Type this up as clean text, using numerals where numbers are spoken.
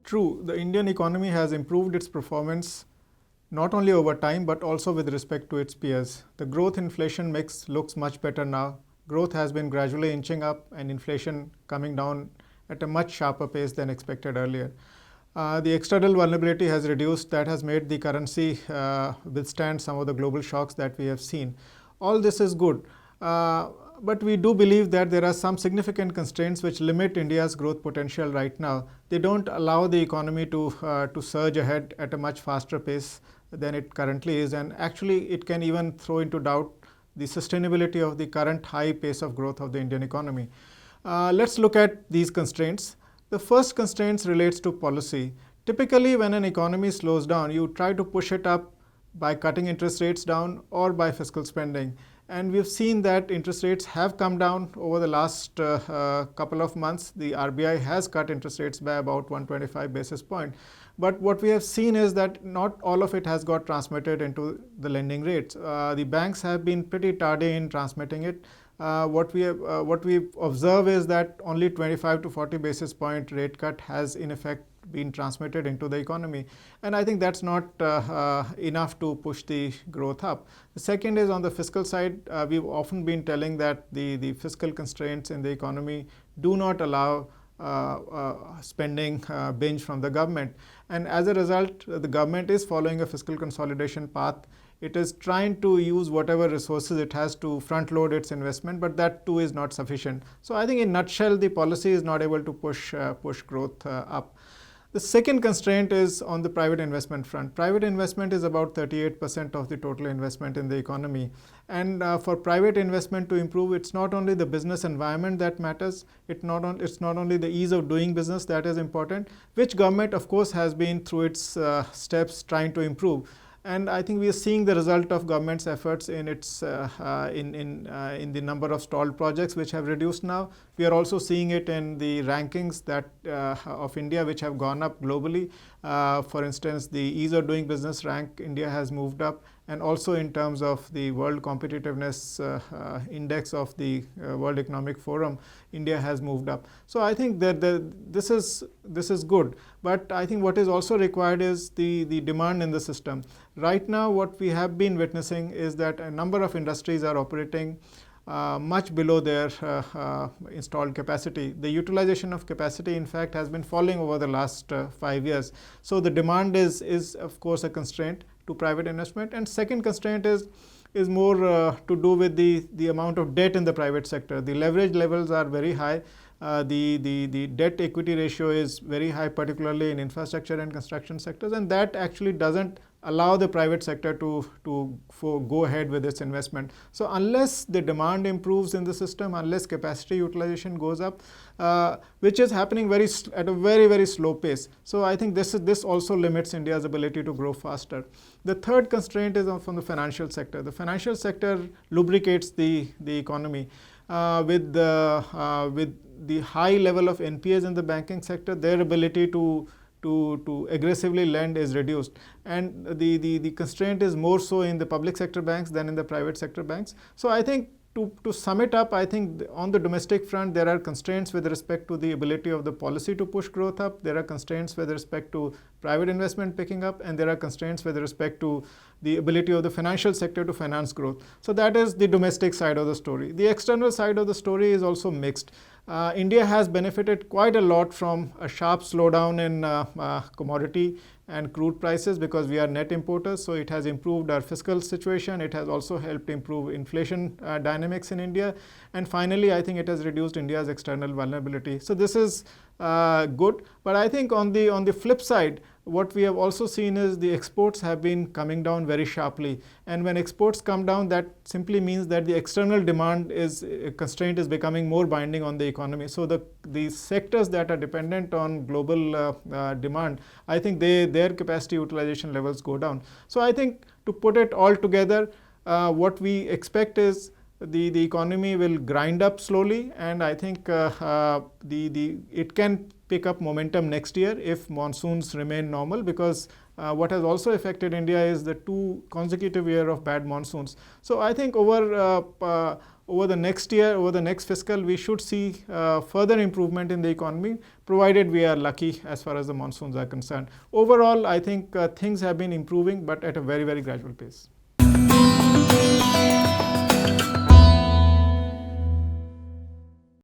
True, the Indian economy has improved its performance not only over time but also with respect to its peers. The growth inflation mix looks much better now. Growth has been gradually inching up and inflation coming down at a much sharper pace than expected earlier. The external vulnerability has reduced. That has made the currency withstand some of the global shocks that we have seen. All this is good. But we do believe that there are some significant constraints which limit India's growth potential right now. They don't allow the economy to surge ahead at a much faster pace than it currently is, and actually it can even throw into doubt the sustainability of the current high pace of growth of the Indian economy. Let's look at these constraints. The first constraint relates to policy. Typically, when an economy slows down, you try to push it up by cutting interest rates down or by fiscal spending. And we've seen that interest rates have come down over the last couple of months. The RBI has cut interest rates by about 125 basis points. But what we have seen is that not all of it has got transmitted into the lending rates. The banks have been pretty tardy in transmitting it. What we observe is that only 25 to 40 basis point rate cut has in effect been transmitted into the economy, and I think that's not enough to push the growth up. The second is on the fiscal side. We've often been telling that the fiscal constraints in the economy do not allow spending binge from the government, and as a result the government is following a fiscal consolidation path. It is trying to use whatever resources it has to front load its investment, but that too is not sufficient. So I think in a nutshell the policy is not able to push growth up. The second constraint is on the private investment front. Private investment is about 38% of the total investment in the economy. And for private investment to improve, it's not only the business environment that matters, it's not only the ease of doing business that is important, which government of course has been through its steps trying to improve. And I think we are seeing the result of government's efforts in its in the number of stalled projects, which have reduced now. We are also seeing it in the rankings that of India, which have gone up globally. For instance, the ease of doing business rank, India has moved up, and also in terms of the World Competitiveness Index of the World Economic Forum, India has moved up. So I think that this is good, but I think what is also required is the demand in the system. Right now, what we have been witnessing is that a number of industries are operating much below their installed capacity. The utilization of capacity, in fact, has been falling over the last 5 years. So the demand is of course a constraint to private investment. And second constraint is more to do with the amount of debt in the private sector. The leverage levels are very high. The debt equity ratio is very high, particularly in infrastructure and construction sectors, and that actually doesn't allow the private sector to go ahead with its investment. So unless the demand improves in the system, unless capacity utilization goes up, which is happening at a very slow pace. So I think this also limits India's ability to grow faster. The third constraint is from the financial sector. The financial sector lubricates the economy. With the high level of NPAs in the banking sector, their ability to aggressively lend is reduced, and the constraint is more so in the public sector banks than in the private sector banks. So I think to sum it up, I think on the domestic front there are constraints with respect to the ability of the policy to push growth up. There are constraints with respect to private investment picking up, and there are constraints with respect to the ability of the financial sector to finance growth. So that is the domestic side of the story. The external side of the story is also mixed. India has benefited quite a lot from a sharp slowdown in commodity and crude prices because we are net importers. So it has improved our fiscal situation. It has also helped improve inflation dynamics in India. And finally, I think it has reduced India's external vulnerability. So this is good. But I think on the flip side, what we have also seen is the exports have been coming down very sharply. And when exports come down, that simply means that the external demand constraint is becoming more binding on the economy. So the sectors that are dependent on global demand, I think their capacity utilization levels go down. So I think to put it all together, what we expect is the economy will grind up slowly, and I think it can pick up momentum next year if monsoons remain normal, because what has also affected India is the 2 consecutive years of bad monsoons. So I think over over the next year, over the next fiscal, we should see further improvement in the economy, provided we are lucky as far as the monsoons are concerned. Overall, I think things have been improving, but at a very, very gradual pace.